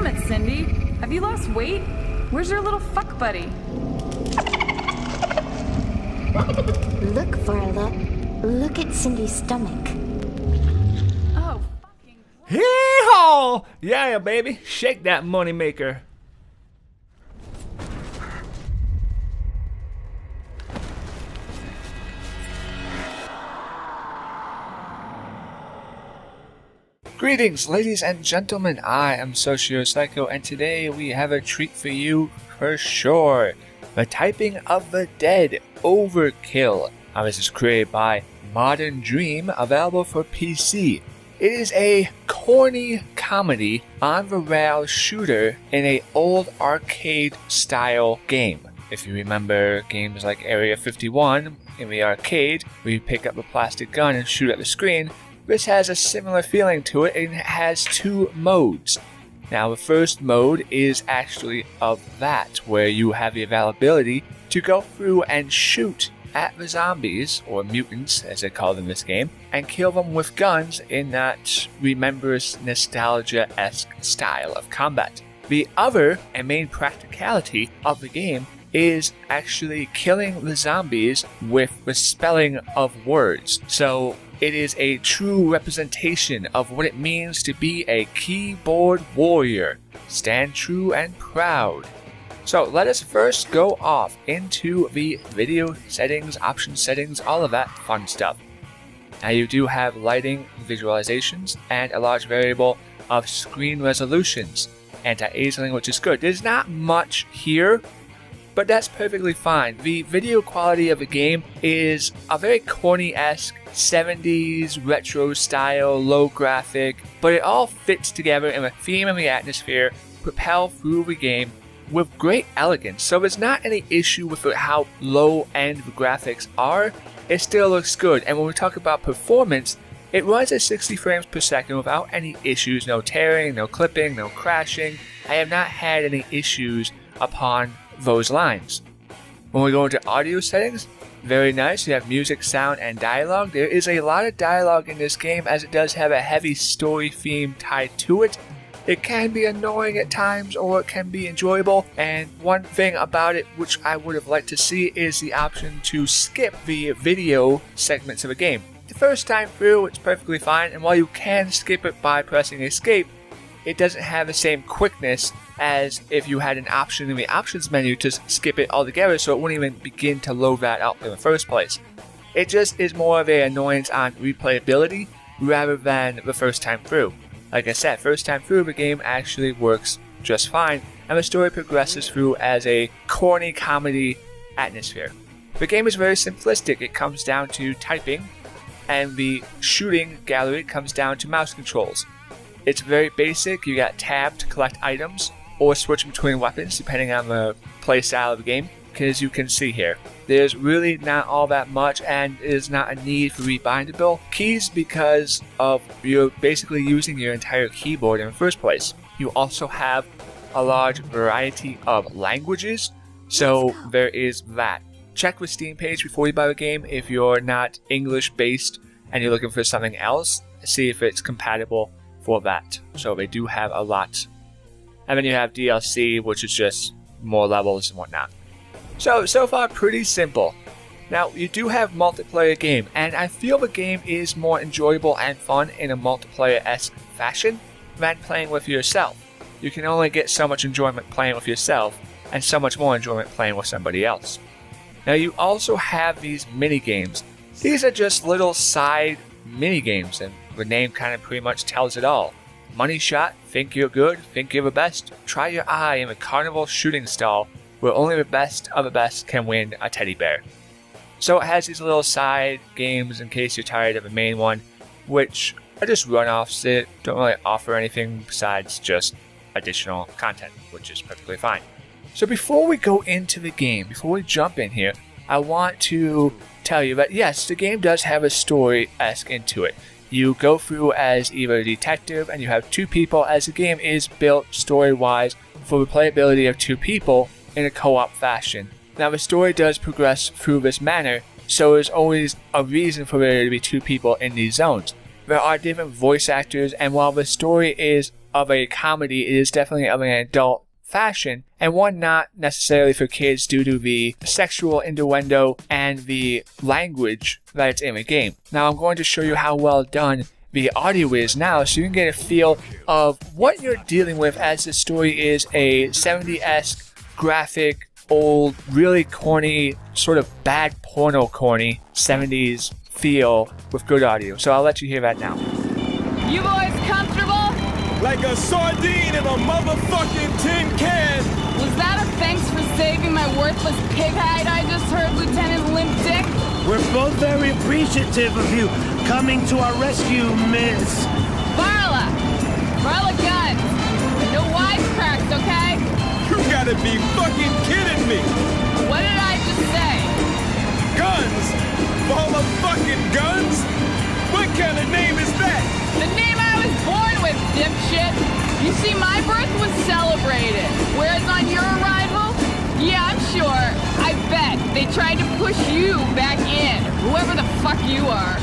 Damn it, Cindy. Have you lost weight? Where's your little fuck buddy? Look, Varla. Look at Cindy's stomach. Oh, fucking... Hee-haw! Yeah, baby. Shake that money maker. Greetings, ladies and gentlemen. I am SocioPsycho, and today we have a treat for you for sure. The Typing of the Dead Overkill. This is created by Modern Dream, available for PC. It is a corny comedy on the rail shooter in an old arcade style game. If you remember games like Area 51 in the arcade, where you pick up a plastic gun and shoot at the screen, this has a similar feeling to it, and it has two modes. Now, the first mode is actually of that, where you have the availability to go through and shoot at the zombies, or mutants as they call them in this game, and kill them with guns in that remembers nostalgia-esque style of combat. The other and main practicality of the game is actually killing the zombies with the spelling of words. So it is a true representation of what it means to be a keyboard warrior. Stand true and proud. So let us first go off into the video settings, option settings, all of that fun stuff. Now you do have lighting, visualizations, and a large variable of screen resolutions. Anti-aliasing, which is good. There's not much here, but that's perfectly fine. The video quality of the game is a very corny-esque 70s retro style, low graphic, but it all fits together in the theme and the atmosphere, propel through the game with great elegance. So there's not any issue with how low end the graphics are. It still looks good, and when we talk about performance, it runs at 60 frames per second without any issues, no tearing, no clipping, no crashing. I have not had any issues upon those lines. When we go into audio settings, very nice. You have music, sound, and dialogue. There is a lot of dialogue in this game, as it does have a heavy story theme tied to it. It can be annoying at times, or it can be enjoyable, and one thing about it which I would have liked to see is the option to skip the video segments of a game. The first time through, it's perfectly fine, and while you can skip it by pressing escape, it doesn't have the same quickness as if you had an option in the options menu to skip it altogether, so it wouldn't even begin to load that up in the first place. It just is more of an annoyance on replayability rather than the first time through. Like I said, first time through, the game actually works just fine, and the story progresses through as a corny comedy atmosphere. The game is very simplistic. It comes down to typing, and the shooting gallery comes down to mouse controls. It's very basic. You got tab to collect items, or switch between weapons depending on the playstyle of the game, because you can see here, there's really not all that much, and is not a need for rebindable keys because of you're basically using your entire keyboard in the first place. You also have a large variety of languages, so there is that. Check the Steam page before you buy the game if you're not English based and you're looking for something else. See if it's compatible for that. So they do have a lot. And then you have DLC, which is just more levels and whatnot. So far pretty simple. Now you do have multiplayer game, and I feel the game is more enjoyable and fun in a multiplayer-esque fashion than playing with yourself. You can only get so much enjoyment playing with yourself, and so much more enjoyment playing with somebody else. Now you also have these mini games. These are just little side mini games, and the name kind of pretty much tells it all. Money shot, think you're good, think you're the best, try your eye in the carnival shooting stall where only the best of the best can win a teddy bear. So it has these little side games in case you're tired of the main one, which are just run-offs that don't really offer anything besides just additional content, which is perfectly fine. So before we go into the game, before we jump in here, I want to tell you that yes, the game does have a story-esque into it. You go through as either a detective, and you have two people, as the game is built story-wise for the playability of two people in a co-op fashion. Now the story does progress through this manner, so there's always a reason for there to be two people in these zones. There are different voice actors, and while the story is of a comedy. It is definitely of an adult fashion, and one not necessarily for kids due to the sexual innuendo and the language that it's in the game. Now I'm going to show you how well done the audio is now, so you can get a feel of what you're dealing with, as the story is a 70-esque graphic, old, really corny, sort of bad porno corny 70s feel with good audio. So I'll let you hear that now. You boys comfortable? Like a sardine in a motherfucking tin can. Was that a thanks for saving my worthless pig hide I just heard, Lieutenant Limp Dick? We're both very appreciative of you coming to our rescue, Miss. Varla guns. No wisecracks, okay? You gotta be fucking kidding me. What did I just say? Guns? Varla fucking guns? What kind of name is that? The name I was born with, dipshit. You see, my birth was celebrated, whereas on your arrival, yeah, I'm sure, I bet they tried to push you back in, whoever the fuck you are.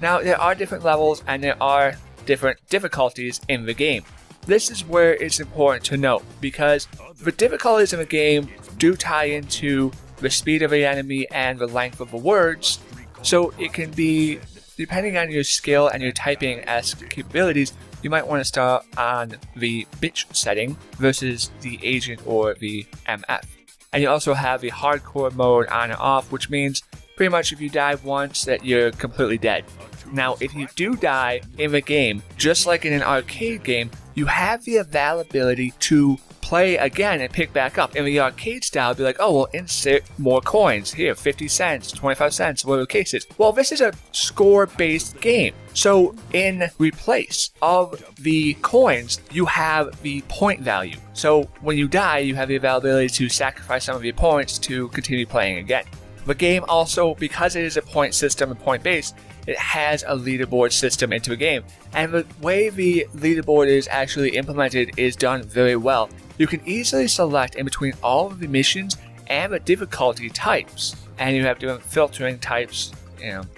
Now, there are different levels and there are different difficulties in the game. This is where it's important to note, because the difficulties in the game do tie into the speed of the enemy and the length of the words, so it can be, depending on your skill and your typing-esque capabilities, you might want to start on the bitch setting versus the agent or the MF. And you also have the hardcore mode on and off, which means pretty much if you die once that you're completely dead. Now, if you do die in the game, just like in an arcade game, you have the availability to play again and pick back up. In the arcade style, be like, oh, well, insert more coins. Here, 50 cents, 25 cents, whatever the case is. Well, this is a score-based game. So in replace of the coins, you have the point value. So when you die, you have the availability to sacrifice some of your points to continue playing again. The game also, because it is a point system and point-based, it has a leaderboard system into the game. And the way the leaderboard is actually implemented is done very well. You can easily select in between all of the missions and the difficulty types. And you have different filtering types,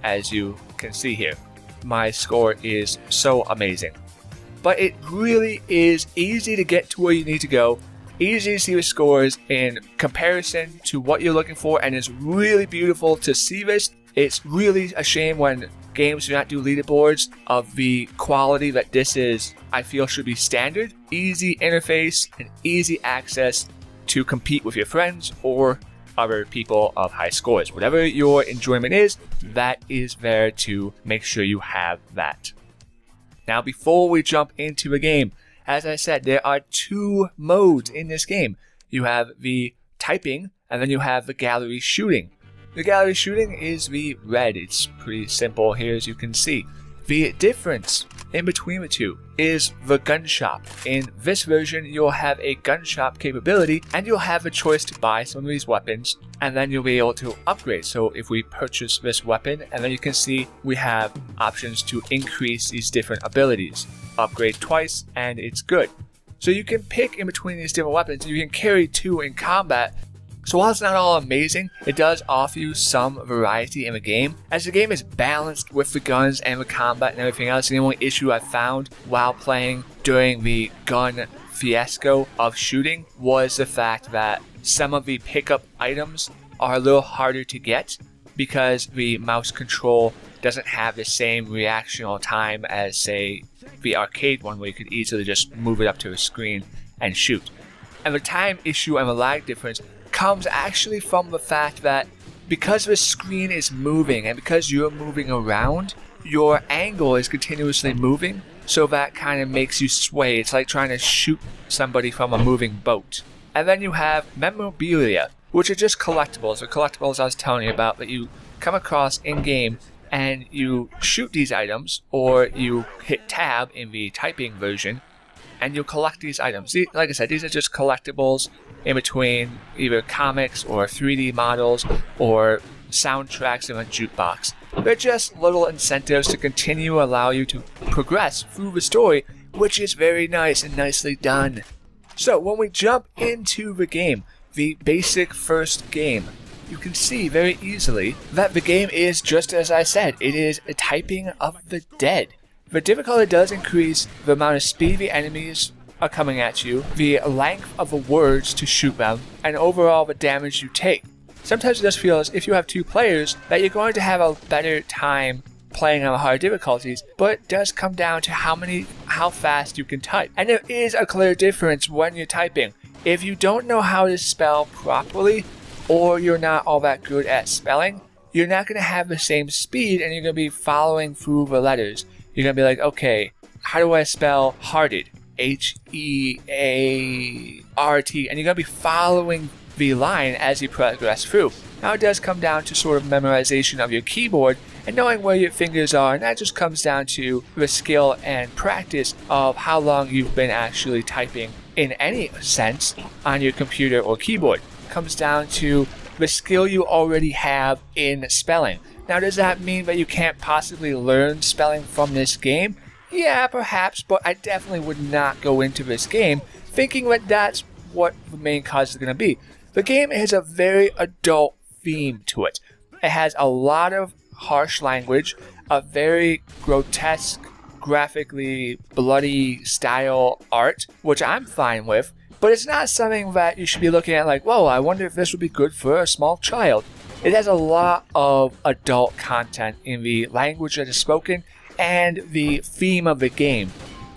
as you can see here. My score is so amazing. But it really is easy to get to where you need to go. Easy to see the scores in comparison to what you're looking for, and it's really beautiful to see this. It's really a shame when games do not do leaderboards of the quality that this is, I feel, should be standard. Easy interface and easy access to compete with your friends or other people of high scores. Whatever your enjoyment is, that is there to make sure you have that. Now, before we jump into the game, as I said, there are two modes in this game. You have the typing, and then you have the gallery shooting. The gallery shooting is the red. It's pretty simple here, as you can see. The difference in between the two is the gun shop. In this version, you'll have a gun shop capability, and you'll have a choice to buy some of these weapons, and then you'll be able to upgrade. So if we purchase this weapon, and then you can see we have options to increase these different abilities. Upgrade twice, and it's good. So you can pick in between these different weapons. You can carry two in combat. So while it's not all amazing, it does offer you some variety in the game, as the game is balanced with the guns and the combat and everything else. And the only issue I found while playing during the gun fiasco of shooting was the fact that some of the pickup items are a little harder to get because the mouse control doesn't have the same reactional time as, say, the arcade one, where you could easily just move it up to a screen and shoot. And the time issue and the lag difference comes actually from the fact that because the screen is moving and because you're moving around, your angle is continuously moving, so that kind of makes you sway. It's like trying to shoot somebody from a moving boat. And then you have memorabilia, which are just collectibles. The collectibles I was telling you about that you come across in-game, and you shoot these items, or you hit tab in the typing version, and you'll collect these items. Like I said, these are just collectibles in between either comics or 3D models or soundtracks in a jukebox. They're just little incentives to continue allow you to progress through the story, which is very nice and nicely done. So when we jump into the game, the basic first game, you can see very easily that the game is just as I said. It is a typing of the dead. The difficulty does increase the amount of speed the enemies are coming at you, the length of the words to shoot them, and overall the damage you take. Sometimes it does feel as if you have 2 players that you're going to have a better time playing on the hard difficulties, but it does come down to how fast you can type. And there is a clear difference when you're typing. If you don't know how to spell properly, or you're not all that good at spelling, you're not going to have the same speed and you're going to be following through the letters. You're going to be like, okay, how do I spell hearted? Heart, and you're going to be following the line as you progress through. Now it does come down to sort of memorization of your keyboard and knowing where your fingers are, and that just comes down to the skill and practice of how long you've been actually typing in any sense on your computer or keyboard. It comes down to the skill you already have in spelling. Now does that mean that you can't possibly learn spelling from this game? Yeah, perhaps, but I definitely would not go into this game thinking that that's what the main cause is going to be. The game has a very adult theme to it. It has a lot of harsh language, a very grotesque, graphically bloody style art, which I'm fine with, but it's not something that you should be looking at like, whoa, I wonder if this would be good for a small child. It has a lot of adult content in the language that is spoken and the theme of the game.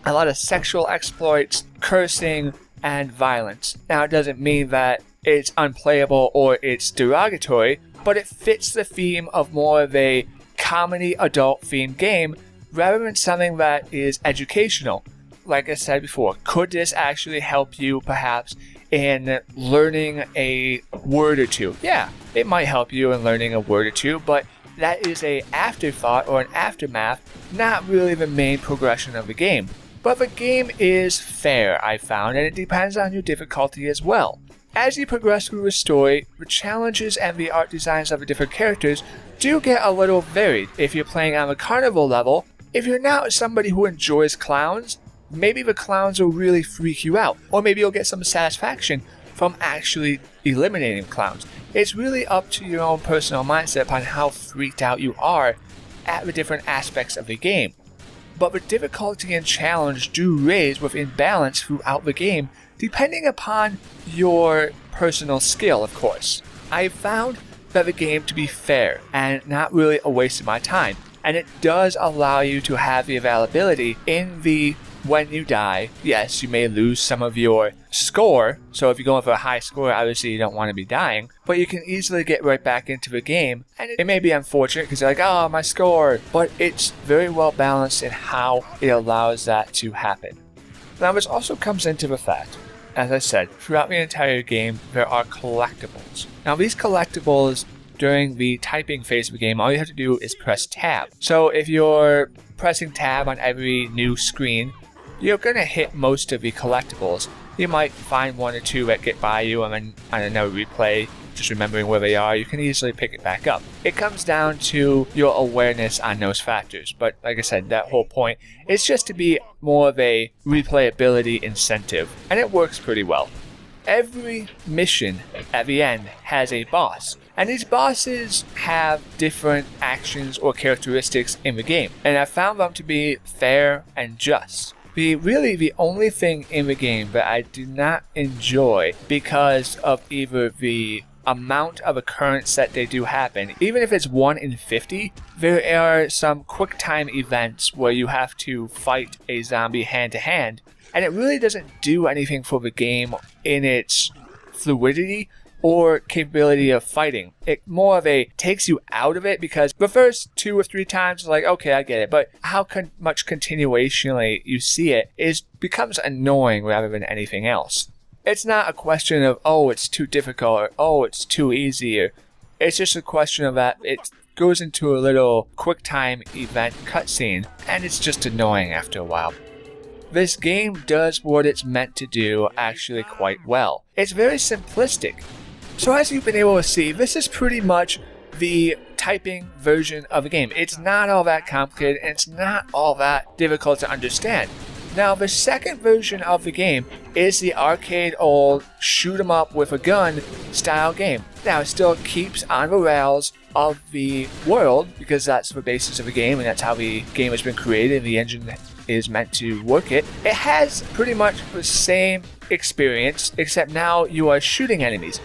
A lot of sexual exploits, cursing, and violence. Now, it doesn't mean that it's unplayable or it's derogatory, but it fits the theme of more of a comedy adult themed game rather than something that is educational. Like I said before, could this actually help you perhaps in learning a word or two? Yeah, it might help you in learning a word or two, but that is an afterthought or an aftermath, not really the main progression of the game. But the game is fair, I found, and it depends on your difficulty as well. As you progress through the story, the challenges and the art designs of the different characters do get a little varied. If you're playing on the carnival level, if you're not somebody who enjoys clowns, maybe the clowns will really freak you out, or maybe you'll get some satisfaction from actually eliminating clowns. It's really up to your own personal mindset upon how freaked out you are at the different aspects of the game. But the difficulty and challenge do raise within balance throughout the game, depending upon your personal skill, of course. I've found that the game to be fair and not really a waste of my time, and it does allow you to have the availability in the when you die. Yes, you may lose some of your score, so if you're going for a high score, obviously you don't want to be dying, but you can easily get right back into the game, and it may be unfortunate because you're like, oh, my score, but it's very well balanced in how it allows that to happen. Now, this also comes into the fact, as I said, throughout the entire game, there are collectibles. Now, these collectibles, during the typing phase of the game, all you have to do is press tab. So if you're pressing tab on every new screen, you're going to hit most of the collectibles. You might find one or two that get by you, and then on another replay, just remembering where they are, you can easily pick it back up. It comes down to your awareness on those factors, but like I said, that whole point is just to be more of a replayability incentive, and it works pretty well. Every mission at the end has a boss, and these bosses have different actions or characteristics in the game, and I found them to be fair and just. The only thing in the game that I do not enjoy because of either the amount of occurrence that they do happen, even if it's 1 in 50, there are some quick time events where you have to fight a zombie hand to hand, and it really doesn't do anything for the game in its fluidity or capability of fighting. It more of a takes you out of it, because the first 2 or 3 times, like, okay, I get it, but how much continuationally you see it becomes annoying rather than anything else. It's not a question of, oh, it's too difficult, or oh, it's too easy, or it's just a question of that it goes into a little quick time event cutscene, and it's just annoying after a while. This game does what it's meant to do actually quite well. It's very simplistic. So as you've been able to see, this is pretty much the typing version of the game. It's not all that complicated, and it's not all that difficult to understand. Now, the second version of the game is the arcade old shoot 'em up with a gun style game. Now, it still keeps on the rails of the world, because that's the basis of the game and that's how the game has been created and the engine is meant to work it. It has pretty much the same experience, except now you are shooting enemies.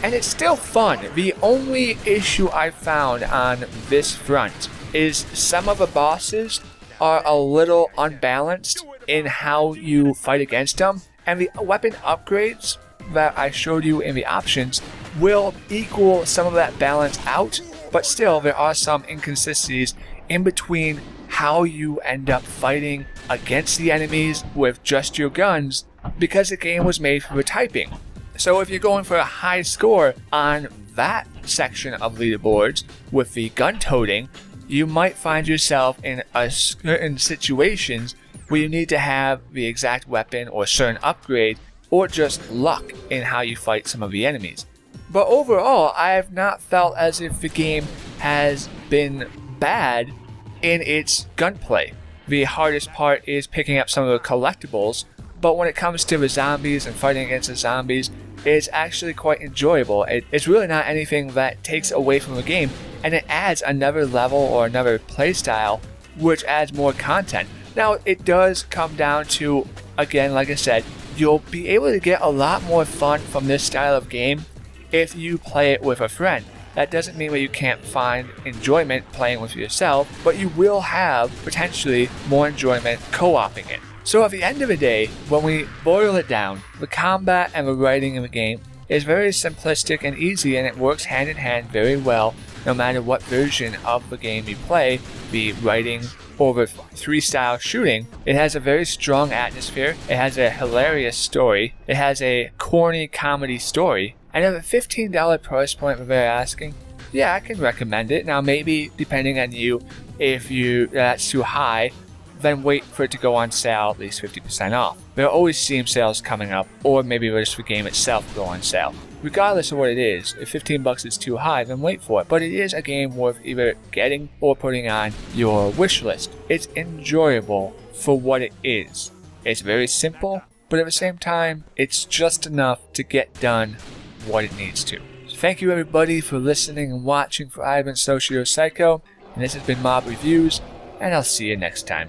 And it's still fun. The only issue I found on this front is some of the bosses are a little unbalanced in how you fight against them, and the weapon upgrades that I showed you in the options will equal some of that balance out, but still there are some inconsistencies in between how you end up fighting against the enemies with just your guns, because the game was made for the typing. So if you're going for a high score on that section of leaderboards with the gun toting, you might find yourself in certain situations where you need to have the exact weapon or certain upgrade, or just luck in how you fight some of the enemies. But overall, I have not felt as if the game has been bad in its gunplay. The hardest part is picking up some of the collectibles, but when it comes to the zombies and fighting against the zombies, it's actually quite enjoyable. It's really not anything that takes away from the game, and it adds another level or another playstyle, which adds more content. Now, it does come down to, again, like I said, you'll be able to get a lot more fun from this style of game if you play it with a friend. That doesn't mean that you can't find enjoyment playing with yourself, but you will have potentially more enjoyment co-oping it. So at the end of the day, when we boil it down, the combat and the writing in the game is very simplistic and easy, and it works hand in hand very well no matter what version of the game you play, the writing or the freestyle shooting. It has a very strong atmosphere, it has a hilarious story, it has a corny comedy story, and at a $15 price point that they're asking, yeah, I can recommend it. Now maybe, depending on you, if that's too high, then wait for it to go on sale at least 50% off. There are always Steam sales coming up, or maybe just the game itself go on sale. Regardless of what it is, if 15 bucks is too high, then wait for it. But it is a game worth either getting or putting on your wish list. It's enjoyable for what it is. It's very simple, but at the same time, it's just enough to get done what it needs to. So thank you everybody for listening and watching. For I've been SocioPsycho, and this has been Mob Reviews, and I'll see you next time.